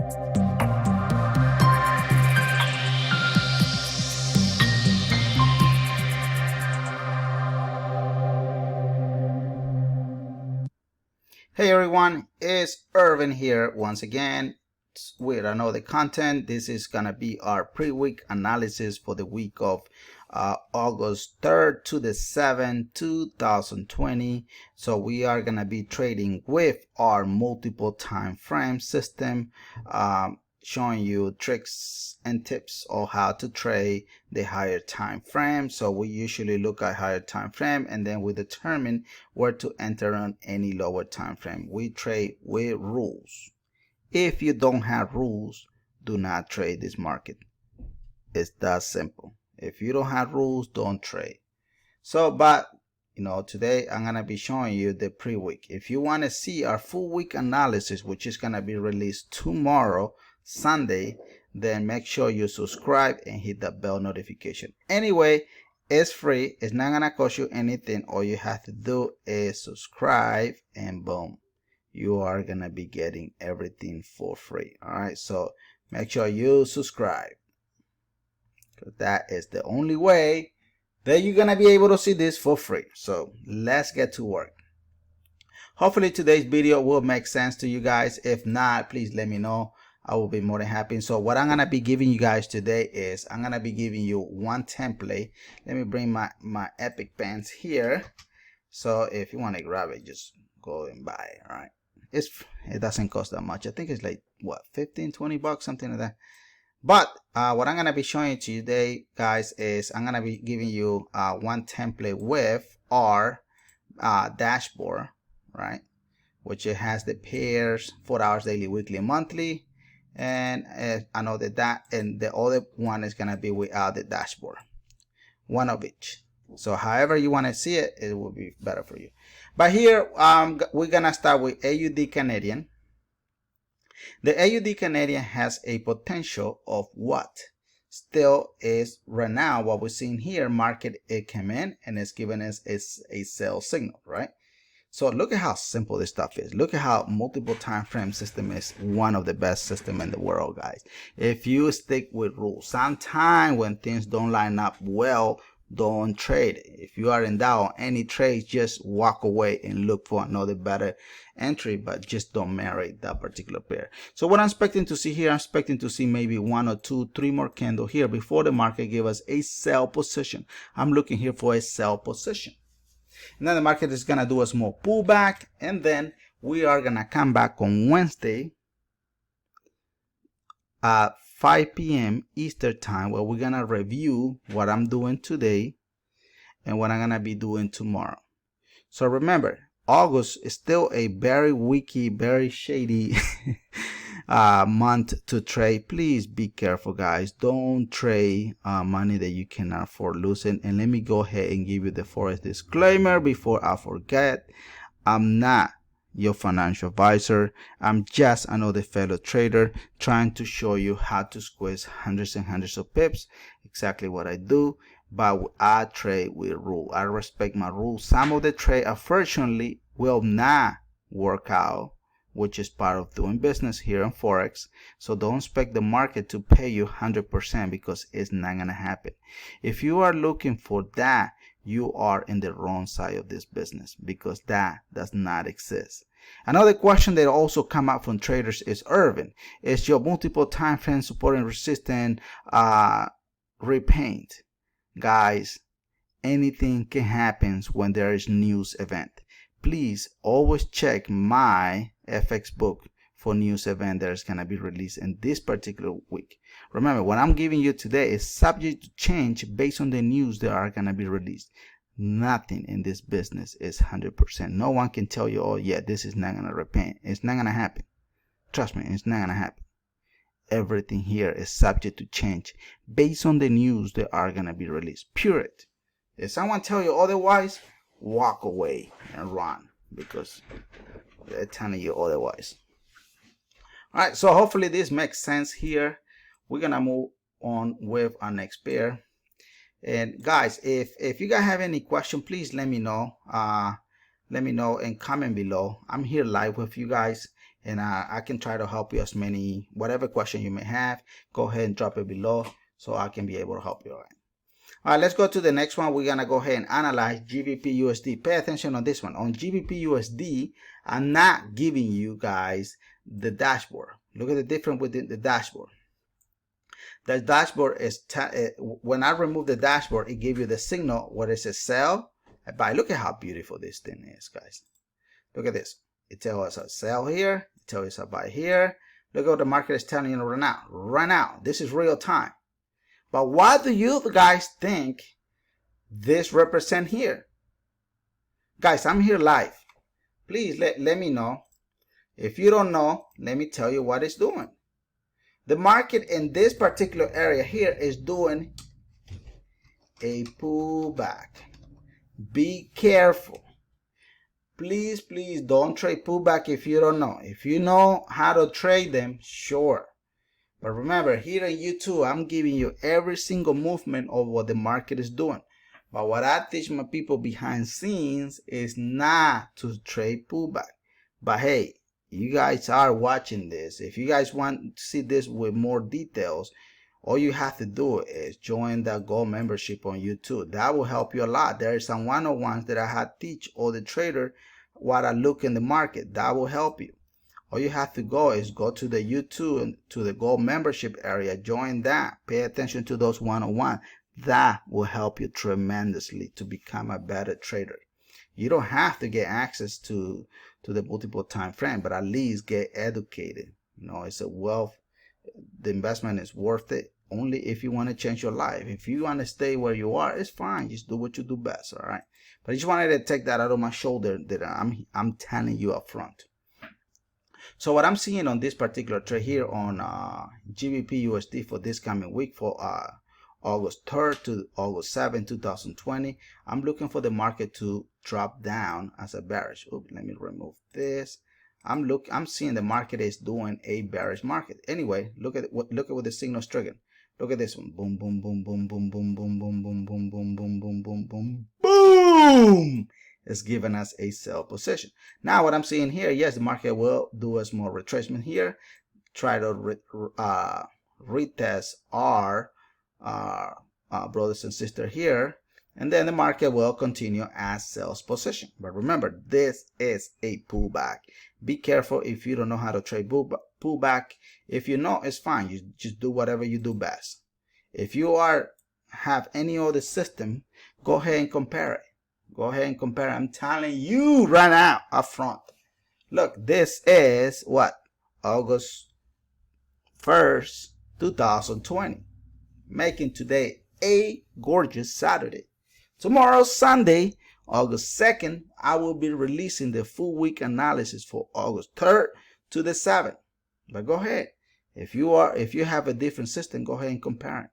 Hey everyone, it's Irvin here once again with another content. This is gonna be our pre-week analysis for the week of August 3rd to the 7th, 2020. So we are gonna be trading with our multiple time frame system, showing you tricks and tips on how to trade the higher time frame. So we usually look at higher time frame and then we determine where to enter on any lower time frame. We trade with rules. If you don't have rules, do not trade this market. It's that simple. If you don't have rules, don't trade. So, but today I'm gonna be showing you the pre-week. If you want to see our full week analysis, which is gonna be released tomorrow, Sunday, then make sure you subscribe and hit the bell notification. Anyway, it's free. It's not gonna cost you anything. All you have to do is subscribe and boom, you are gonna be getting everything for free. All right, so make sure you subscribe, because that is the only way that you're gonna be able to see this for free. So let's get to work. Hopefully today's video will make sense to you guys. If not, please let me know. I will be more than happy. So what I'm gonna be giving you guys today is I'm gonna be giving you one template. Let me bring my epic pens here. So if you want to grab it, just go and buy it. All right, it doesn't cost that much. I think it's like what, 15-20 bucks, something like that. But what I'm gonna be showing you today, guys, is I'm gonna be giving you one template with our dashboard, right, which it has the pairs, 4 hours daily, weekly, monthly, and I know that and the other one is gonna be without the dashboard, one of each. So however you want to see it, it will be better for you. But here we're gonna start with AUD Canadian. The AUD Canadian has a potential of what still is right now what we're seeing here. Market, it came in and it's giving us a sell signal, right? So look at how simple this stuff is. Look at how multiple time frame system is one of the best system in the world, guys. If you stick with rules, sometimes when things don't line up well, don't trade. If you are in doubt on any trades, just walk away and look for another better entry, but just don't marry that particular pair. So what I'm expecting to see here, I'm expecting to see maybe 1 or 2, 3 more candles here before the market give us a sell position. I'm looking here for a sell position. And then the market is gonna do a small pullback, and then we are gonna come back on Wednesday at 5 p.m. Eastern time, where we're gonna review what I'm doing today and what I'm gonna be doing tomorrow. So remember, August is still a very wiki, very shady month to trade. Please be careful, guys. Don't trade money that you cannot afford losing. And let me go ahead and give you the Forex disclaimer before I forget. I'm not your financial advisor. I'm just another fellow trader trying to show you how to squeeze hundreds and hundreds of pips. Exactly what I do. But I trade with rule. I respect my rules. Some of the trade, unfortunately, will not work out, which is part of doing business here in Forex. So don't expect the market to pay you 100%, because it's not gonna happen. If you are looking for that, you are in the wrong side of this business, because that does not exist. Another question that also come up from traders is, Irvin, is your multiple time frame support and resistance repaint? Guys, anything can happen when there is news event. Please always check my FX book for news event that is going to be released in this particular week. Remember, what I'm giving you today is subject to change based on the news that are going to be released. Nothing in this business is 100%. No one can tell you, oh yeah, this is not going to repaint. It's not going to happen. Trust me, it's not going to happen. Everything here is subject to change based on the news that are going to be released. Period. If someone tell you otherwise, walk away and run, because they're telling you otherwise. All right, so hopefully this makes sense here. We're going to move on with our next pair. And guys, if you guys have any question, please let me know. let me know and comment below. I'm here live with you guys, and I can try to help you as many, whatever question you may have, go ahead and drop it below so I can be able to help you. All right, let's go to the next one. We're going to go ahead and analyze GBP USD. Pay attention on this one. On GBP USD, I'm not giving you guys the dashboard. Look at the difference within the dashboard. The dashboard is, when I remove the dashboard, it gives you the signal where it says sell, buy. Look at how beautiful this thing is, guys. Look at this. It tells us a sell here. It tells us a buy here. Look at what the market is telling you right now. Right now. This is real time. But what do you guys think this represent here? Guys, I'm here live. Please let me know. If you don't know, let me tell you what it's doing. The market in this particular area here is doing a pullback. Be careful. Please, please don't trade pullback if you don't know. If you know how to trade them, sure. But remember, here on YouTube, I'm giving you every single movement of what the market is doing. But what I teach my people behind scenes is not to trade pullback. But hey, you guys are watching this. If you guys want to see this with more details, all you have to do is join the Gold membership on YouTube. That will help you a lot. There are some one-on-ones that I had teach all the trader what I look in the market. That will help you. All you have to go is go to the YouTube and to the Gold membership area, join that, pay attention to those one-on-one. That will help you tremendously to become a better trader. You don't have to get access to the multiple time frame, but at least get educated. You know, it's a wealth. The investment is worth it only if you want to change your life. If you want to stay where you are, it's fine. Just do what you do best. All right. But I just wanted to take that out of my shoulder that I'm telling you up front. So what I'm seeing on this particular trade here on GBP USD for this coming week, for August 3rd to August 7th, 2020, I'm looking for the market to drop down as a bearish. Oops, let me remove this. I'm seeing the market is doing a bearish market. Anyway, look at what the signal's triggering. Look at this one. Boom, boom, boom, boom, boom, boom, boom, boom, boom, boom, boom, boom, boom, boom, boom, boom. It's giving us a sell position. Now what I'm seeing here, yes, the market will do a small retracement here. Try to retest our brothers and sisters here, and then the market will continue as sales position. But remember, this is a pullback. Be careful if you don't know how to trade pullback. If you know, it's fine. You just do whatever you do best. If you have any other system, go ahead and compare it. Go ahead and compare it. I'm telling you right now up front. Look, this is what? August 1st, 2020. Making today a gorgeous Saturday. Tomorrow, Sunday, August 2nd, I will be releasing the full week analysis for August 3rd to the 7th. But go ahead. If you have a different system, go ahead and compare it.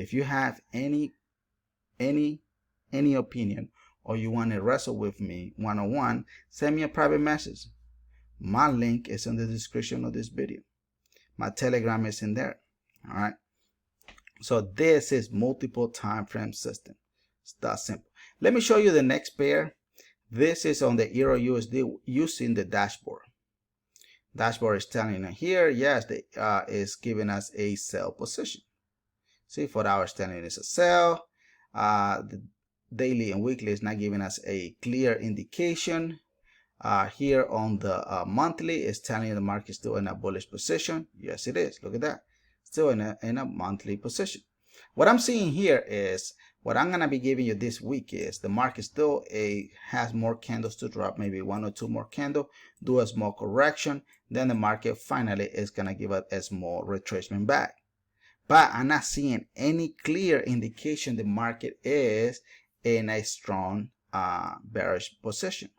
If you have any opinion, or you want to wrestle with me one-on-one, send me a private message. My link is in the description of this video. My Telegram is in there. All right. So this is multiple time frame system. It's that simple. Let me show you the next pair. This is on the Euro USD using the dashboard. Dashboard is telling us here, yes, is giving us a sell position. See, 4 hours telling us a sell. The daily and weekly is not giving us a clear indication. Here on the monthly is telling you the market is still in a bullish position. Yes, it is. Look at that. Still in a monthly position. What I'm seeing here is, what I'm going to be giving you this week is the market still has more candles to drop, maybe 1 or 2 more candles, do a small correction. Then the market finally is going to give us a small retracement back. But I'm not seeing any clear indication the market is in a strong bearish position.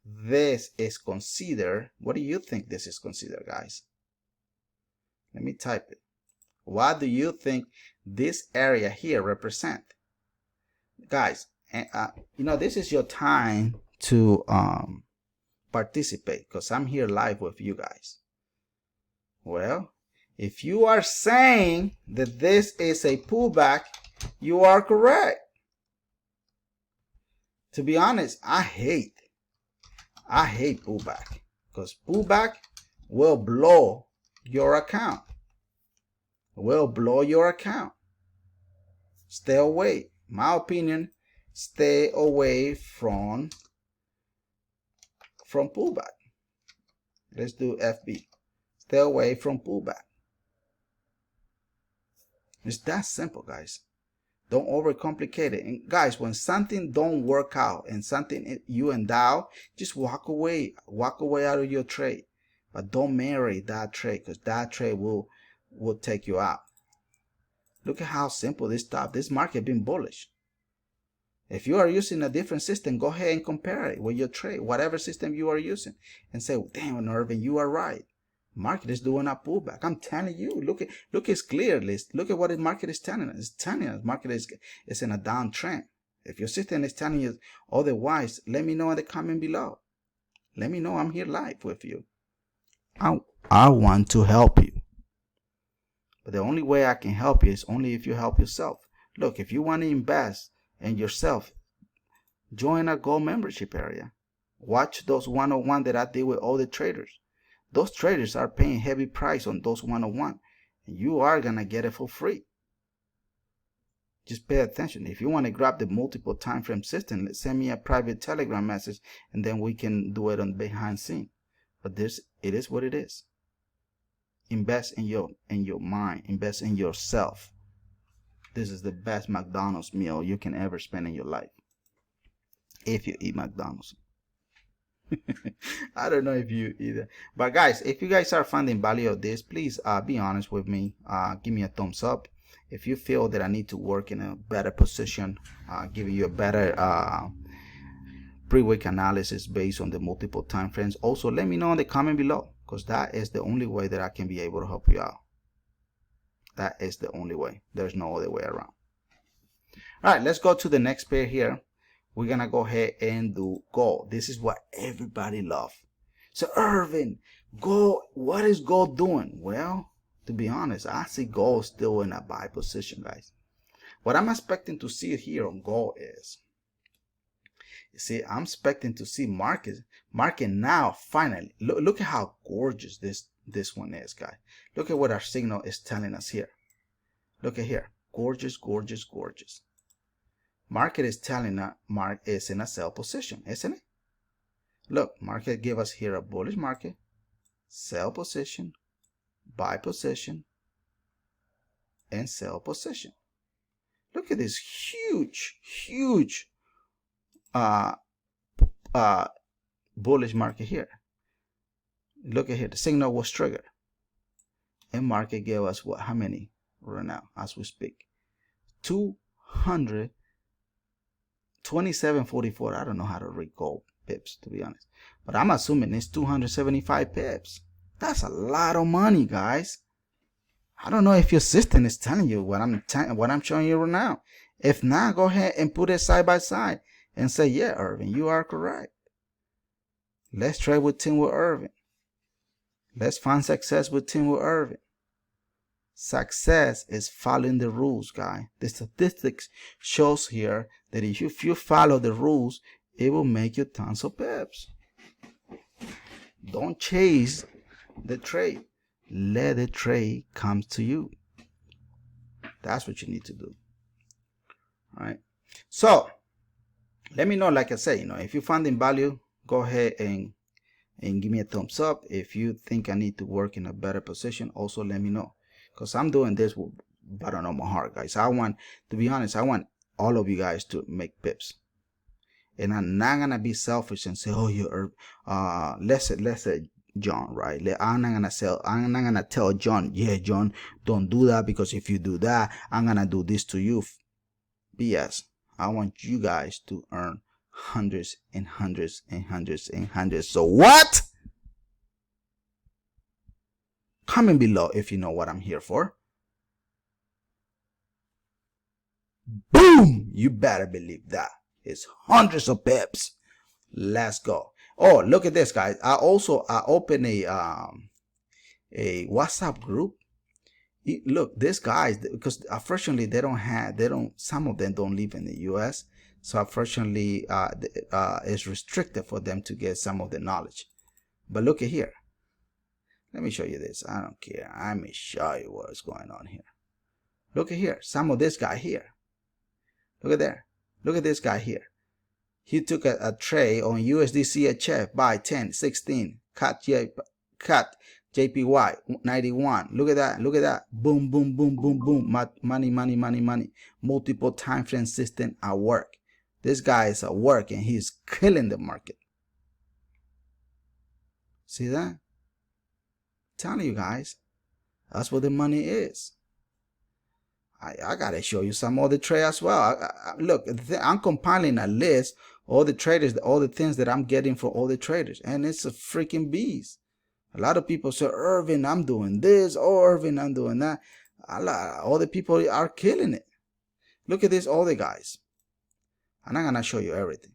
This is considered, what do you think this is considered, guys? Let me type it. What do you think this area here represent? Guys, this is your time to participate, because I'm here live with you guys. Well, if you are saying that this is a pullback, you are correct. To be honest, I hate I hate pullback because pullback will blow your account. Will blow your account. Stay away. My opinion, stay away from pullback. Let's do FB. Stay away from pullback. It's that simple, guys. Don't overcomplicate it. And guys, when something don't work out and something you in doubt, just walk away. Walk away out of your trade. But don't marry that trade, because that trade will take you out. Look at how simple this stuff. This market been bullish. If you are using a different system, go ahead and compare it with your trade, whatever system you are using, and say, damn, Irvin, you are right. Market is doing a pullback. I'm telling you, look, it's clear. Look at what the market is telling us. It's telling us market is in a downtrend. If your system is telling you otherwise, let me know in the comment below. Let me know. I'm here live with you. I want to help you. But the only way I can help you is only if you help yourself. Look, if you want to invest in yourself, join our gold membership area. Watch those 101 that I did with all the traders. Those traders are paying heavy price on those 101, and you are going to get it for free. Just pay attention. If you want to grab the multiple time frame system, send me a private Telegram message, and then we can do it on behind scene. But it is what it is. Invest in your mind. Invest in yourself. This is the best McDonald's meal you can ever spend in your life. If you eat McDonald's. I don't know if you either. But guys, if you guys are finding value of this, please be honest with me. Give me a thumbs up. If you feel that I need to work in a better position, giving you a better pre-week analysis based on the multiple time frames, also let me know in the comment below, because that is the only way that I can be able to help you out. That is the only way. There's no other way around. All right, let's go to the next pair here. We're going to go ahead and do gold. This is what everybody loves. So, Irvin, gold, what is gold doing? Well, to be honest, I see gold still in a buy position, guys. What I'm expecting to see here on gold is, you see, I'm expecting to see market now finally. Look at how gorgeous this one is, guys. Look at what our signal is telling us here. Look at here. Gorgeous, gorgeous, gorgeous. Market is telling us market is in a sell position, isn't it? Look, market give us here a bullish market, sell position, buy position, and sell position. Look at this huge bullish market here. Look at here, the signal was triggered, and market gave us what? How many right now as we speak? 227.44. I don't know how to read gold pips, to be honest, but I'm assuming it's 275 pips. That's a lot of money, guys. I don't know if your system is telling you what I'm showing you right now. If not, go ahead and put it side by side and say, yeah, Irvin, you are correct. Let's trade with TeamWithERVING. Let's find success with TeamWithERVING. Success is following the rules, guys. The statistics shows here that if you follow the rules, it will make you tons of pips. Don't chase the trade. Let the trade come to you. That's what you need to do. All right. So let me know, like I said, if you find in value, go ahead and give me a thumbs up. If you think I need to work in a better position, also let me know. Because I'm doing this with bottom of my heart, guys. To be honest, I want all of you guys to make pips. And I'm not gonna be selfish and say, oh, you're let's say John, right? I'm not gonna tell John, yeah, John, don't do that, because if you do that, I'm gonna do this to you. BS. I want you guys to earn hundreds and hundreds and hundreds and hundreds. So what? Comment below if you know what I'm here for. Boom! You better believe that. It's hundreds of pips. Let's go. Oh, look at this, guys. I opened a WhatsApp group. Look, these guys, because unfortunately some of them don't live in the US. So unfortunately, it's restricted for them to get some of the knowledge. But look at here. Let me show you this. I don't care. Let me show you what's going on here. Look at here. Some of this guy here. Look at there. Look at this guy here. He took a trade on USD CHF, buy 10, 16, cut JPY 91. Look at that. Look at that. Boom, boom, boom, boom, boom. Money, money, money, money. Multiple time frame system at work. This guy is at work and he's killing the market. See that? I'm telling you guys, that's what the money is. I gotta show you some other trade as well. Look, I'm compiling a list, all the traders, all the things that I'm getting from all the traders, and it's a freaking beast. A lot of people say, Irvin, I'm doing this. Oh, Irvin, I'm doing that. All the people are killing it. Look at this other guys. I'm not gonna show you everything,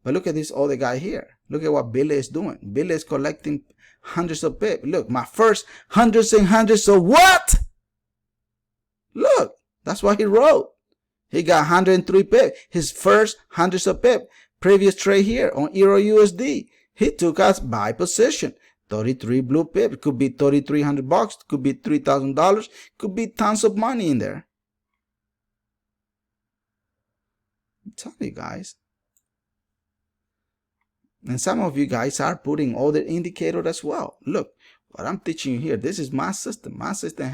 but look at this other guy here. Look at what Billy is doing. Billy is collecting hundreds of pips. Look, my first hundreds and hundreds of what? Look. That's what he wrote. He got 103 pips. His first hundreds of pips. Previous trade here on Euro USD. He took us buy position. 33 blue pips. Could be $3,300. Could be $3,000. Could be tons of money in there. I'm telling you guys. And some of you guys are putting other indicators as well. Look. What I'm teaching you here, this is my system. My system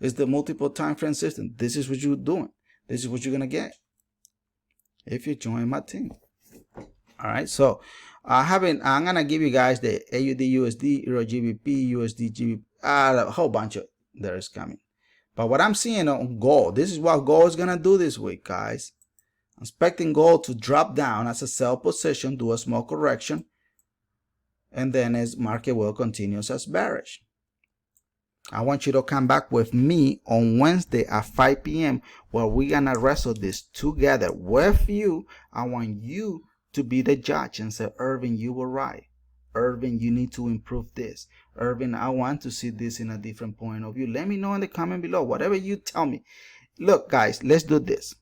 is the multiple time frame system. This is what you're doing. This is what you're gonna get if you join my team. All right, so I'm gonna give you guys the AUD USD, Euro GBP, USD GBP, a whole bunch of there is coming. But what I'm seeing on gold, this is what gold is gonna do this week, guys. I'm expecting gold to drop down as a sell position, do a small correction, and then as market will continue as bearish. I want you to come back with me on Wednesday at 5 p.m. where we're gonna wrestle this together with you. I want you to be the judge and say, Irvin, you were right. Irvin, you need to improve this. Irvin, I want to see this in a different point of view. Let me know in the comment below, whatever you tell me. Look, guys, let's do this.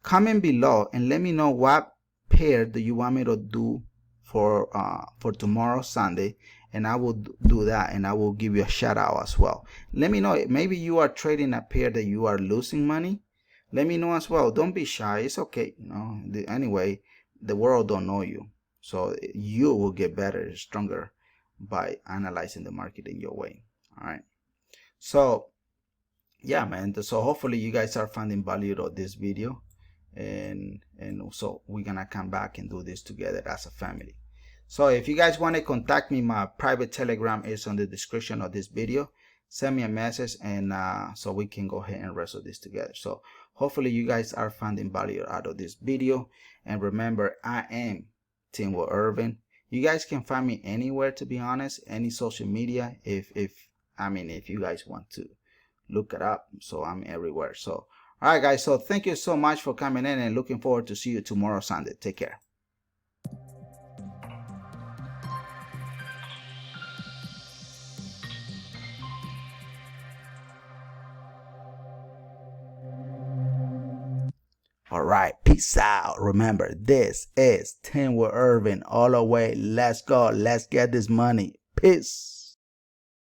Comment below and let me know what pair do you want me to do for tomorrow, Sunday, and I will do that, and I will give you a shout out as well. Let me know. Maybe you are trading a pair that you are losing money. Let me know as well. Don't be shy. It's okay. You know. Anyway, the world don't know you, so you will get better, stronger by analyzing the market in your way. All right. So yeah, man. So hopefully you guys are finding value of this video. And so we're gonna come back and do this together as a family. So if you guys want to contact me, my private telegram is on the description of this video. Send me a message, and so we can go ahead and wrestle this together. So hopefully you guys are finding value out of this video, and remember, I am TeamWithERVING. You guys can find me anywhere, to be honest, any social media, if you guys want to look it up. So I'm everywhere. So all right, guys, so thank you so much for coming in, and looking forward to see you tomorrow, Sunday. Take care. All right, peace out. Remember, this is TeamWithERVING all the way. Let's go. Let's get this money. Peace.